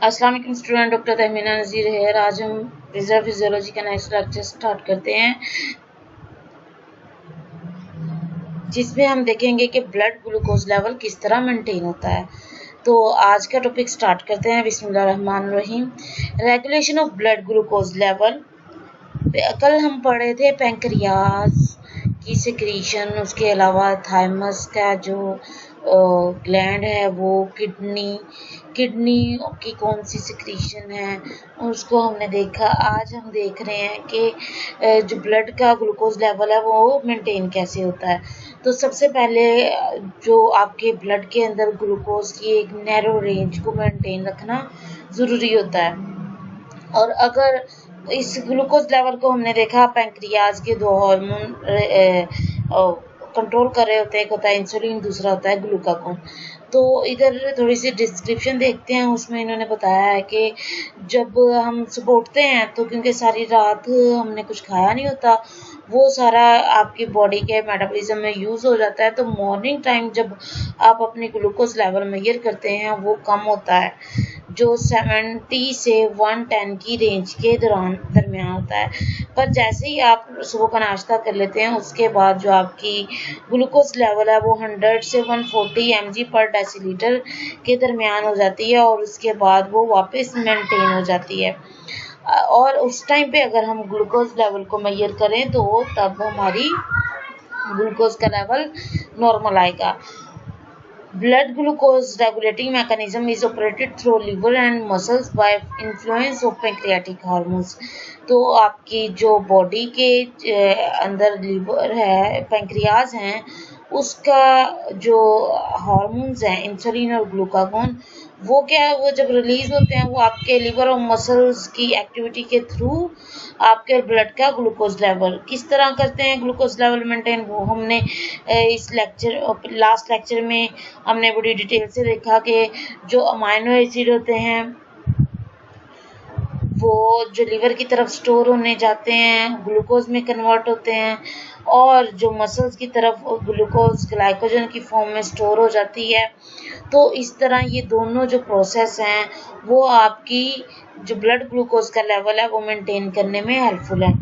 अस्सलाम वालेकुम student, doctor Tahmina नज़ीर है। आज हम रिजर्व फिजियोलॉजी का नेक्स्ट लेक्चर स्टार्ट करते हैं, जिसमें हम देखेंगे कि ब्लड ग्लूकोज लेवल किस तरह मेंटेन होता है। तो आज का टॉपिक स्टार्ट करते हैं। बिस्मिल्लाहिर्रहमानिर्रहीम। Regulation of blood glucose level. कल हम पढ़े थे पैंक्रियाज की सिक्रीशन, उसके अलावा थाइमस का जो ग्लैंड है वो, किडनी की कौन सी सिक्रीशन है उसको हमने देखा। आज हम देख रहे हैं कि जो ब्लड का ग्लूकोज लेवल है वो मेंटेन कैसे होता है। तो सबसे पहले जो आपके ब्लड के अंदर ग्लूकोज की एक नैरो रेंज को मेंटेन रखना ज़रूरी होता है। और अगर इस ग्लूकोज लेवल को हमने देखा, पैंक्रियाज के दो हार्मोन कंट्रोल कर रहे होते हैं, एक होता है इंसुलिन, दूसरा होता है ग्लूकागोन। तो इधर थोड़ी सी डिस्क्रिप्शन देखते हैं। उसमें इन्होंने बताया है कि जब हम सुबह उठते हैं तो क्योंकि सारी रात हमने कुछ खाया नहीं होता, वो सारा आपकी बॉडी के मेटाबॉलिज्म में यूज़ हो जाता है। तो मॉर्निंग टाइम जब आप अपनी ग्लूकोज लेवल मेजर करते हैं वो कम होता है, जो 70 से 110 की रेंज के दरमियान होता है। पर जैसे ही आप सुबह का नाश्ता कर लेते हैं उसके बाद जो आपकी ग्लूकोज लेवल है वो 100 से 140 mg पर डेसीलीटर के दरमियान हो जाती है, और उसके बाद वो वापस मेंटेन हो जाती है। और उस टाइम पे अगर हम ग्लूकोज लेवल को मेजर करें तो तब हमारी ग्लूकोज का लेवल नॉर्मल आएगा। Blood glucose regulating mechanism is operated through liver and muscles by influence of pancreatic hormones। तो आपकी जो बॉडी के अंदर लिवर है, पैंक्रियाज हैं, उसका जो हार्मोन्स हैं इंसुलिन और ग्लूकागोन, वो क्या है, वो जब रिलीज होते हैं वो आपके लिवर और मसल्स की एक्टिविटी के थ्रू आपके ब्लड का ग्लूकोज लेवल किस तरह करते हैं, ग्लूकोज लेवल मेंटेन, वो हमने इस लास्ट लेक्चर में हमने बड़ी डिटेल से देखा कि जो अमाइनो एसिड होते हैं वो जो लिवर की तरफ स्टोर होने जाते हैं, ग्लूकोज में कन्वर्ट होते हैं, और जो मसल्स की तरफ ग्लूकोज ग्लाइकोजन की फॉर्म में स्टोर हो जाती है। तो इस तरह ये दोनों जो प्रोसेस हैं वो आपकी जो ब्लड ग्लूकोज का लेवल है वो मेंटेन करने में हेल्पफुल है।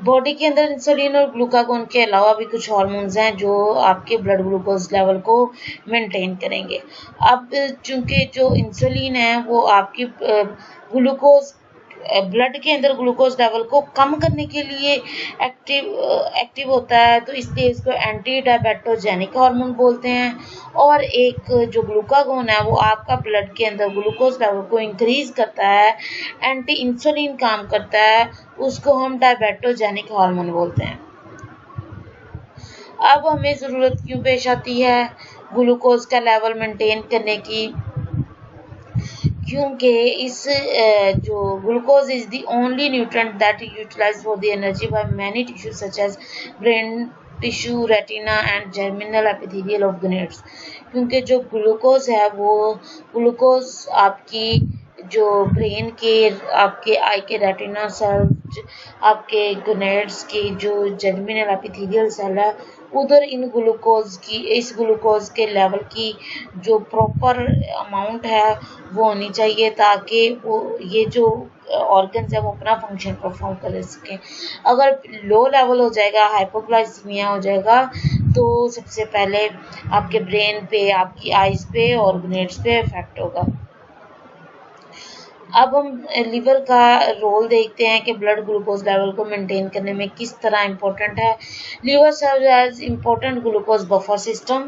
बॉडी के अंदर इंसुलिन और ग्लूकागोन के अलावा भी कुछ हार्मोन्स हैं जो आपके ब्लड ग्लूकोज लेवल को मेंटेन करेंगे। अब चूंकि जो इंसुलिन है वो आपकी ग्लूकोज ब्लड के अंदर ग्लूकोज लेवल को कम करने के लिए एक्टिव होता है, तो इसलिए इसको एंटी डायबिटोजेनिक हार्मोन बोलते हैं। और एक जो ग्लूकागोन है वो आपका ब्लड के अंदर ग्लूकोज लेवल को इंक्रीज करता है, एंटी इंसुलिन काम करता है, उसको हम डायबिटोजेनिक हार्मोन बोलते हैं। अब हमें ज़रूरत क्यों पेश आती है ग्लूकोज का लेवल मेंटेन करने की, क्योंकि इस जो glucose is the only nutrient that utilize for the energy by many tissues such as brain tissue, retina and germinal epithelial of gonads. क्योंकि जो ग्लूकोज है वो ग्लूकोज आपकी जो ब्रेन के, आपके आई के रेटिना सेल, आपके गनेट्स की जो जर्मिनल एपिथेलियल सेल है, उधर इस ग्लूकोज के लेवल की जो प्रॉपर अमाउंट है वो होनी चाहिए, ताकि वो ये जो ऑर्गन्स है वो अपना फंक्शन परफॉर्म कर सकें। अगर लो लेवल हो जाएगा, हाइपोग्लाइसीमिया हो जाएगा, तो सबसे पहले आपके ब्रेन पे, आपकी आइज पे और ग्लैंड्स पे इफेक्ट होगा। अब हम लिवर का रोल देखते हैं कि ब्लड ग्लूकोज लेवल को मेंटेन करने में किस तरह इम्पोर्टेंट है। Liver serves as important glucose buffer system.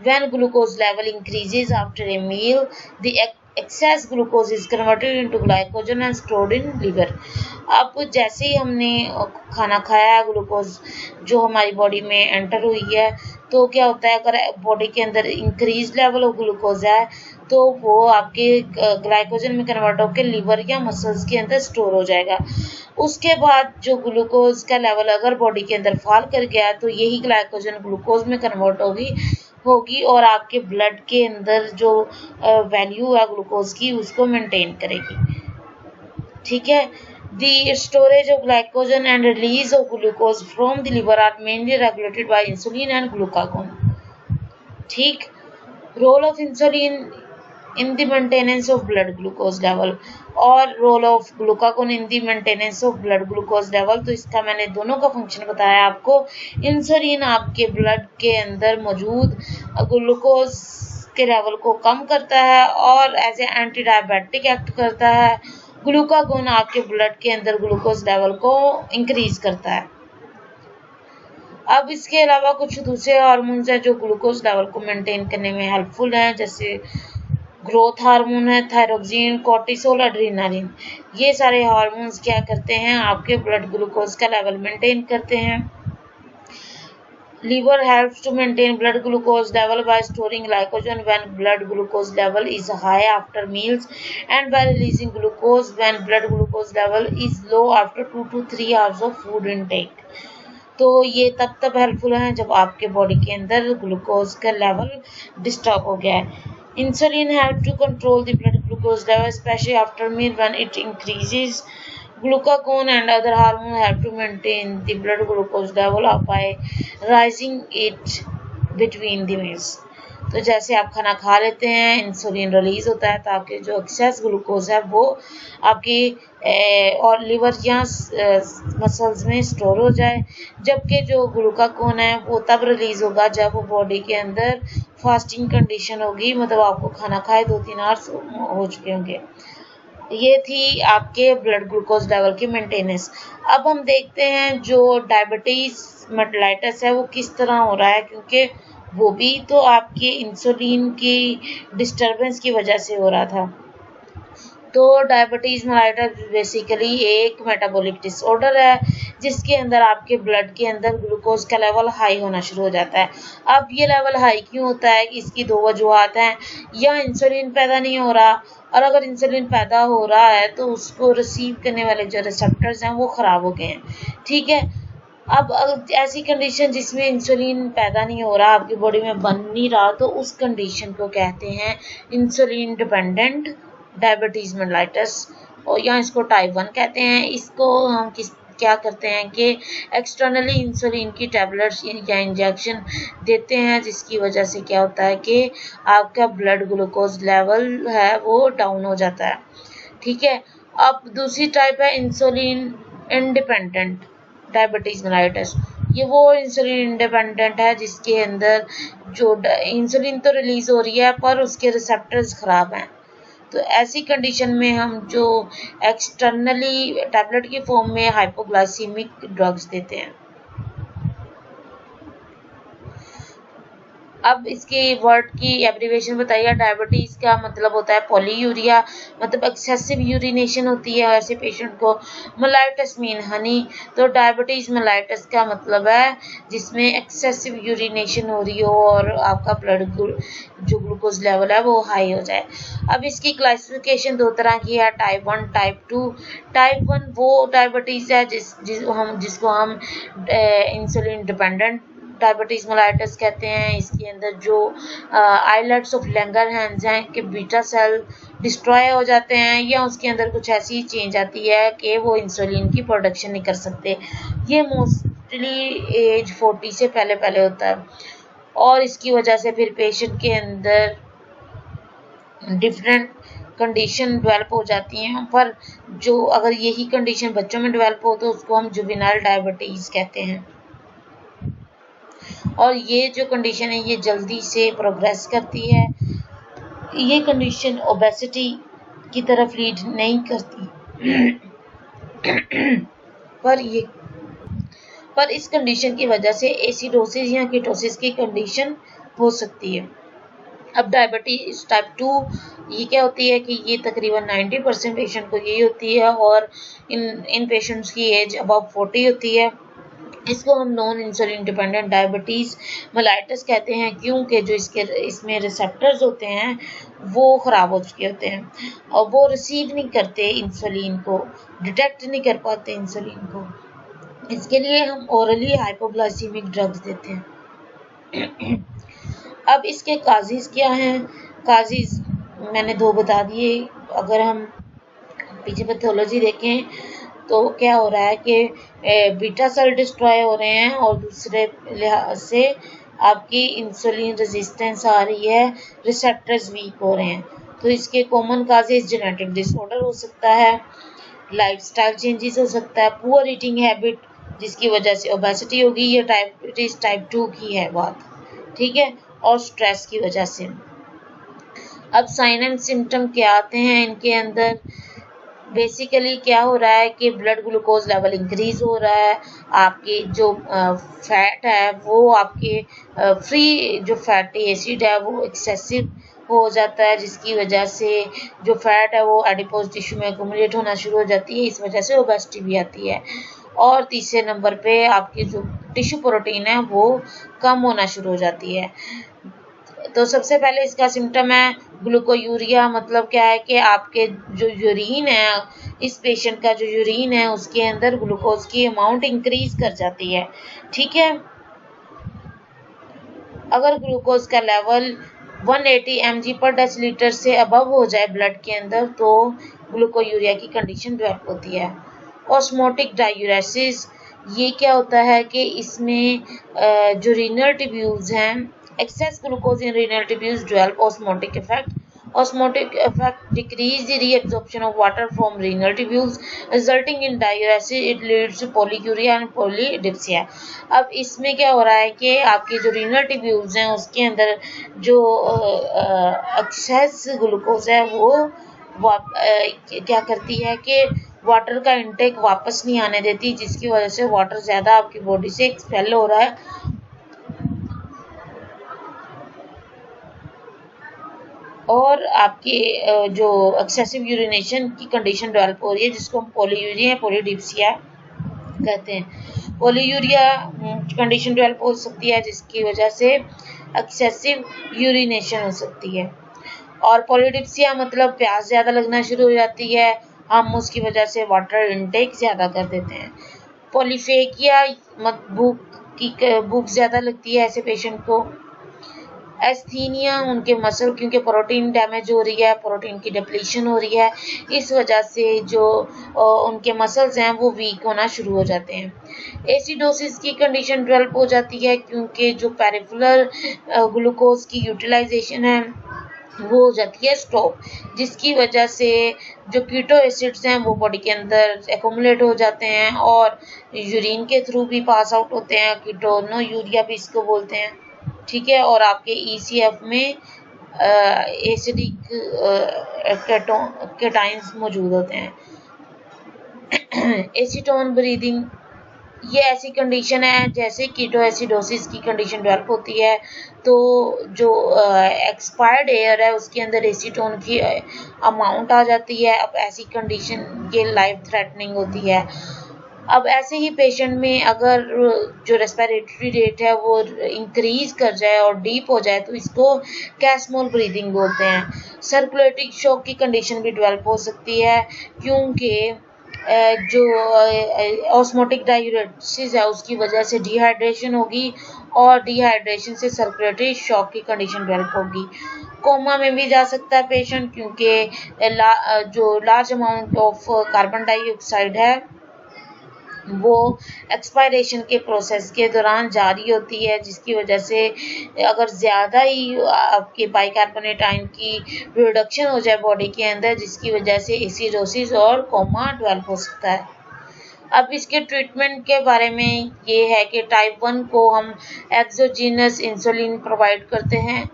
When glucose level increases after a meal, the excess glucose is converted into glycogen and stored in liver। अब जैसे ही हमने खाना खाया, ग्लूकोज जो हमारी बॉडी में एंटर हुई है, तो क्या होता है, अगर बॉडी के अंदर इंक्रीज लेवल ऑफ ग्लूकोज है तो वो आपके ग्लाइकोजन में कन्वर्ट होकर लिवर या मसल्स के अंदर स्टोर हो जाएगा। उसके बाद जो ग्लूकोज का लेवल अगर बॉडी के अंदर फॉल कर गया तो यही ग्लाइकोजन ग्लूकोज में कन्वर्ट होगी और आपके ब्लड के अंदर जो वैल्यू है ग्लूकोज की उसको मेंटेन करेगी। ठीक है। The storage of glycogen and release of glucose from the liver are mainly regulated by insulin and glucagon। ठीक। Role of insulin in the maintenance of blood glucose level और role of glucagon in the maintenance of blood glucose level. तो इसका मैंने दोनों का function बताया आपको। Insulin आपके ब्लड के अंदर मौजूद ग्लूकोज के लेवल को कम करता है और as a anti diabetic act करता है। ग्लूकागोन आपके ब्लड के अंदर ग्लूकोज लेवल को इंक्रीज करता है। अब इसके अलावा कुछ दूसरे हार्मोन्स हैं जो ग्लूकोज लेवल को मेंटेन करने में हेल्पफुल हैं, जैसे ग्रोथ हार्मोन है, थायरोक्सिन, कोर्टिसोल, एड्रेनालिन। ये सारे हार्मोन्स क्या करते हैं, आपके ब्लड ग्लूकोज का लेवल मेंटेन करते हैं। Liver helps to maintain blood glucose level by storing glycogen when blood glucose level is high after meals and by releasing glucose when blood glucose level is low after 2 to 3 hours of food intake। तो ये तब helpful है जब आपके body के अंदर glucose का level disturb हो गया है। Insulin help to control the blood glucose level specially after meal when it increases. Glucagon and other hormones help to maintain the blood glucose level up by rising it between the meals। तो जैसे आप खाना खा लेते हैं, insulin release होता है ताकि जो एक्सेस ग्लूकोज है वो आपकी और लिवर या मसल्स में स्टोर हो जाए, जबकि जो ग्लूकागोन है वो तब रिलीज होगा जब बॉडी के अंदर फास्टिंग कंडीशन होगी, मतलब आपको खाना खाए 2-3 आवर्स हो चुके होंगे। ये थी आपके ब्लड ग्लूकोज लेवल की मेंटेनेंस। अब हम देखते हैं जो डायबिटीज मेलिटस है वो किस तरह हो रहा है, क्योंकि वो भी तो आपके इंसुलिन की डिस्टरबेंस की वजह से हो रहा था। तो डायबिटीज मेलिटस बेसिकली एक मेटाबॉलिक डिसऑर्डर है जिसके अंदर आपके ब्लड के अंदर ग्लूकोज का लेवल हाई होना शुरू हो जाता है। अब ये लेवल हाई क्यों होता है, इसकी 2 वजूहत हैं। या इंसुलिन पैदा नहीं हो रहा, और अगर इंसुलिन पैदा हो रहा है तो उसको रिसीव करने वाले जो रिसेप्टर्स हैं वो ख़राब हो गए हैं। ठीक है, अब ऐसी कंडीशन जिसमें इंसुलिन पैदा नहीं हो रहा, आपकी बॉडी में बन नहीं रहा, तो उस कंडीशन को कहते हैं इंसुलिन डिपेंडेंट डायबिटीज मेलिटस, और या इसको टाइप 1 कहते हैं। इसको हम क्या करते हैं कि एक्सटर्नली इंसुलिन की टैबलेट्स या इंजेक्शन देते हैं, जिसकी वजह से क्या होता है कि आपका ब्लड ग्लूकोज लेवल है वो डाउन हो जाता है। ठीक है, अब दूसरी टाइप है इंसुलिन इंडिपेंडेंट डायबिटीज मेलिटस। ये वो इंसुलिन इंडिपेंडेंट है जिसके अंदर जो इंसुलिन तो रिलीज हो रही है पर उसके रिसेप्टर्स खराब हैं। तो ऐसी कंडीशन में हम जो एक्सटर्नली टैबलेट की फॉर्म में हाइपोग्लाइसीमिक ड्रग्स देते हैं। अब इसके वर्ड की एब्रीविएशन बताइए। डायबिटीज का मतलब होता है पॉलीयूरिया, मतलब एक्सेसिव यूरिनेशन होती है ऐसे पेशेंट को। मेलिटस मीन हनी, तो डायबिटीज मेलिटस का मतलब है जिसमें एक्सेसिव यूरिनेशन हो रही हो और आपका ब्लड जो ग्लूकोज लेवल है वो हाई हो जाए। अब इसकी क्लासिफिकेशन 2 तरह की है, टाइप 1 टाइप 2। टाइप 1 वो डायबिटीज है जिसको हम इंसुलिन डिपेंडेंट डायबिटीज मेलिटस कहते हैं। इसके अंदर जो आइलेट्स ऑफ लैंगरहैंस हैं कि बीटा सेल डिस्ट्रॉय हो जाते हैं या उसके अंदर कुछ ऐसी चेंज आती है कि वो इंसुलिन की प्रोडक्शन नहीं कर सकते। ये मोस्टली एज 40 से पहले होता है और इसकी वजह से फिर पेशेंट के अंदर डिफरेंट कंडीशन डेवलप हो जाती हैं। पर जो अगर यही कंडीशन बच्चों में डेवलप हो तो उसको हम जुवेनाइल डायबिटीज कहते हैं। और ये जो कंडीशन है ये जल्दी से प्रोग्रेस करती है। ये कंडीशन ओबेसिटी की तरफ लीड नहीं करती पर इस कंडीशन की वजह से एसिडोसिस या कीटोसिस की कंडीशन हो सकती है। अब डायबिटीज टाइप 2 ये क्या होती है कि ये तकरीबन 90% पेशेंट को यही होती है और इन पेशेंट्स की एज अबव 40 होती है। इसको हम non insulin dependent diabetes mellitus कहते हैं, क्योंकि जो इसमें रिसेप्टर्स होते हैं वो ख़राब हो चुके होते हैं और वो रिसीव नहीं करते इंसुलिन को, डिटेक्ट नहीं कर पाते इंसुलिन को। इसके लिए हम ओरली हाइपोग्लाइसीमिक ड्रग्स देते हैं। अब इसके काजेज क्या हैं? काजेज मैंने 2 बता दिए। अगर हम पीछे पैथोलॉजी देखें तो क्या हो रहा है कि बीटा सेल डिस्ट्रॉय हो रहे हैं और दूसरे लिहाज से आपकी इंसुलिन रेजिस्टेंस आ रही है, रिसेप्टर्स वीक हो रहे हैं। तो इसके कॉमन काजेज जेनेटिक डिसऑर्डर हो सकता है, लाइफस्टाइल चेंजेस हो सकता है, पुअर ईटिंग हैबिट जिसकी वजह से ओबेसिटी होगी, ये डायबिटीज टाइप 2 की है बात, ठीक है, और स्ट्रेस की वजह से। अब साइन एंड सिम्टम क्या आते हैं इनके अंदर? बेसिकली क्या हो रहा है कि ब्लड ग्लूकोज लेवल इंक्रीज हो रहा है, आपकी जो फैट है वो आपके फ्री जो फैटी एसिड है वो एक्सेसिव हो जाता है, जिसकी वजह से जो फैट है वो एडिपोज टिश्यू में एक्यूमुलेट होना शुरू हो जाती है, इस वजह से ओबेसिटी भी आती है। और तीसरे नंबर पे आपकी जो टिश्यू प्रोटीन है वो कम होना शुरू हो जाती है। तो सबसे पहले इसका सिम्टम है ग्लूकोयूरिया, मतलब क्या है कि आपके जो यूरिन है, इस पेशेंट का जो यूरिन है उसके अंदर ग्लूकोज की अमाउंट इंक्रीज कर जाती है, ठीक है। अगर ग्लूकोज का लेवल 180 mg पर डेसीलीटर से अबव हो जाए ब्लड के अंदर तो ग्लूकोयूरिया की कंडीशन डेवलप होती है। ऑस्मोटिक डायूरेसिस, ये क्या होता है कि इसमें जो रीनल ट्यूब्यूल्स हैं, excess glucose in renal tubules develop osmotic effect. Osmotic effect decrease the reabsorption of water from renal tubules, resulting in diuresis. It leads to polyuria and polydipsia. अब इसमें क्या हो रहा है कि आपके जो renal tubules हैं उसके अंदर जो excess glucose है वो क्या करती है कि वाटर का इंटेक वापस नहीं आने देती, जिसकी वजह से वाटर ज़्यादा आपकी बॉडी से एक्सपेल हो रहा है और आपकी जो एक्सेसिव यूरिनेशन की कंडीशन डेवलप हो रही है, जिसको हम पॉलीयूरिया पॉलीडिप्सिया कहते हैं। पॉलीयूरिया कंडीशन डेवलप हो सकती है जिसकी वजह से एक्सेसिव यूरिनेशन हो सकती है, और पॉलीडिप्सिया मतलब प्यास ज़्यादा लगना शुरू हो जाती है, हम उसकी वजह से वाटर इनटेक ज़्यादा कर देते हैं। पॉलीफेकिया भूख ज़्यादा लगती है ऐसे पेशेंट को। एस्थीनिया, उनके मसल क्योंकि प्रोटीन डैमेज हो रही है, प्रोटीन की डिप्लीशन हो रही है, इस वजह से जो उनके मसल्स हैं वो वीक होना शुरू हो जाते हैं। एसिडोसिस की कंडीशन डेवलप हो जाती है क्योंकि जो पेरिफेरल ग्लूकोज की यूटिलाइजेशन है वो हो जाती है स्टॉप, जिसकी वजह से जो कीटो एसिड्स हैं वो बॉडी के अंदर एक्यूमुलेट हो जाते हैं और यूरिन के थ्रू भी पास आउट होते हैं, कीटोनो यूरिया भी इसको बोलते हैं, ठीक है। और आपके ECF में एसिडिक केटाइंस मौजूद होते हैं। एसीटोन ब्रीदिंग, ये ऐसी कंडीशन है जैसे कीटोएसिडोसिस की कंडीशन डेवलप होती है, तो जो एक्सपायर्ड एयर है उसके अंदर एसीटोन की अमाउंट आ जाती है। अब ऐसी कंडीशन ये लाइफ थ्रेटनिंग होती है। अब ऐसे ही पेशेंट में अगर जो रेस्पिरेटरी रेट है वो इंक्रीज कर जाए और डीप हो जाए तो इसको कैस्मोल ब्रीदिंग बोलते हैं। सर्कुलेटरी शॉक की कंडीशन भी डेवलप हो सकती है क्योंकि जो ऑस्मोटिक डायूरेसिस है उसकी वजह से डिहाइड्रेशन होगी और डिहाइड्रेशन से सर्कुलेटरी शॉक की कंडीशन डेवलप होगी। कोमा में भी जा सकता है पेशेंट क्योंकि जो large amount of carbon dioxide है वो एक्सपायरेशन के प्रोसेस के दौरान जारी होती है, जिसकी वजह से अगर ज़्यादा ही आपके बाइकार्बोनेट आयन की प्रोडक्शन हो जाए बॉडी के अंदर, जिसकी वजह से एसिडोसिस और कोमा डेवलप हो सकता है। अब इसके ट्रीटमेंट के बारे में ये है कि टाइप 1 को हम एक्सोजीनस इंसुलिन प्रोवाइड करते हैं,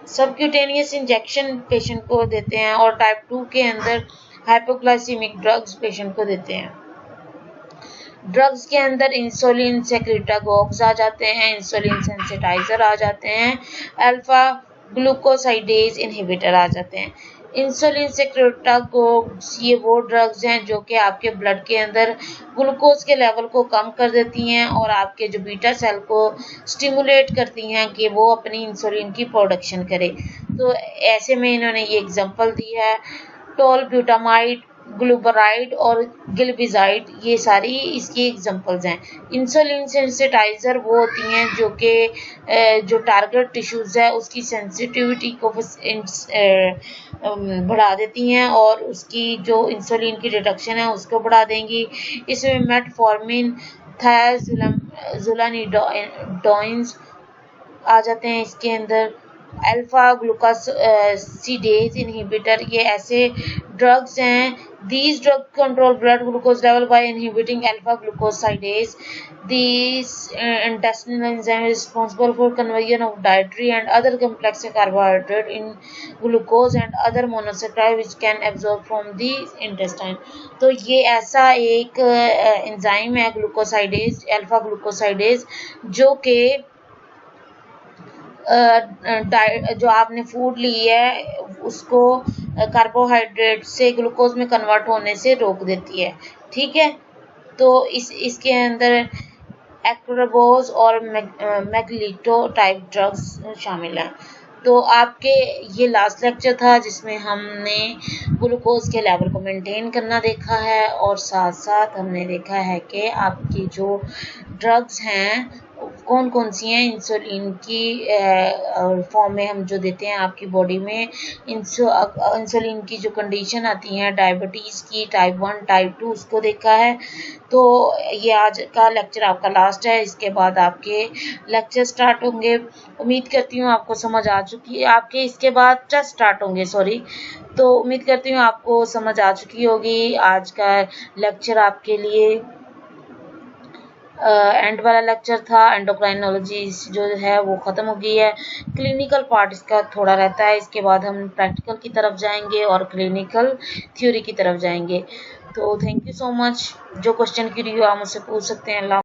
सबक्यूटेनियस इंजेक्शन पेशेंट को देते हैं, और टाइप 2 के अंदर हाइपोग्लाइसीमिक ड्रग्स पेशेंट को देते हैं। ड्रग्स के अंदर इंसुलिन सेक्रेटागोग्स आ जाते हैं, इंसुलिन सेंसिटाइजर आ जाते हैं, अल्फा ग्लूकोसाइडेज इनहिबिटर आ जाते हैं। इंसुलिन सेक्रेटागोग्स ये वो ड्रग्स हैं जो कि आपके ब्लड के अंदर ग्लूकोज के लेवल को कम कर देती हैं और आपके जो बीटा सेल को स्टिमुलेट करती हैं कि वो अपनी इंसुलिन की प्रोडक्शन करे। तो ऐसे में इन्होंने ये एग्जांपल दी है, टोलब्यूटामाइड, ग्लूबराइड और गिलबिजाइड, ये सारी इसकी एग्जांपल्स हैं। इंसुलिन सेंसिटाइजर वो होती हैं जो कि जो टारगेट टिश्यूज है उसकी सेंसिटिविटी को बढ़ा देती हैं और उसकी जो इंसुलिन की डिटेक्शन है उसको बढ़ा देंगी। इसमें मेटफॉर्मिन, थायाजुलानिडोइंस, आ जाते हैं इसके अंदर अल्फा ग्लूकोसिडेज इनहिबिटर। ये ऐसे ड्रग्स हैं, these drugs control blood glucose level by inhibiting alpha glucosidase. These intestinal enzyme is responsible for conversion of dietary and other complex carbohydrate in glucose and other monosaccharide which can absorb from the intestine. तो ये ऐसा एक enzyme है glucosidase, alpha glucosidase, जो कि जो आपने food ली है उसको कार्बोहाइड्रेट से ग्लूकोज में कन्वर्ट होने से रोक देती है। ठीक है, तो इसके अंदर एक्रोबोज और मैग्लीटो टाइप ड्रग्स शामिल हैं। तो आपके ये लास्ट लेक्चर था जिसमें हमने ग्लूकोज के लेवल को मेंटेन करना देखा है, और साथ साथ हमने देखा है कि आपकी जो ड्रग्स हैं कौन कौन सी हैं। इंसुलिन की फॉर्म में हम जो देते हैं आपकी बॉडी में, इंसुलिन की जो कंडीशन आती है डायबिटीज़ की टाइप 1 टाइप 2, उसको देखा है। तो ये आज का लेक्चर आपका लास्ट है, इसके बाद आपके लेक्चर स्टार्ट होंगे। उम्मीद करती हूँ आपको समझ आ चुकी है, आपके इसके बाद टेस्ट स्टार्ट होंगे, सॉरी। तो उम्मीद करती हूँ आपको समझ आ चुकी होगी। आज का लेक्चर आपके लिए एंड वाला लेक्चर था। एंडोक्राइनोलॉजी जो है वो ख़त्म हो गई है। क्लिनिकल पार्ट इसका थोड़ा रहता है, इसके बाद हम प्रैक्टिकल की तरफ जाएंगे और क्लिनिकल थ्योरी की तरफ जाएंगे। तो थैंक यू सो मच। जो क्वेश्चन की रिव्यू आप मुझसे पूछ सकते हैं।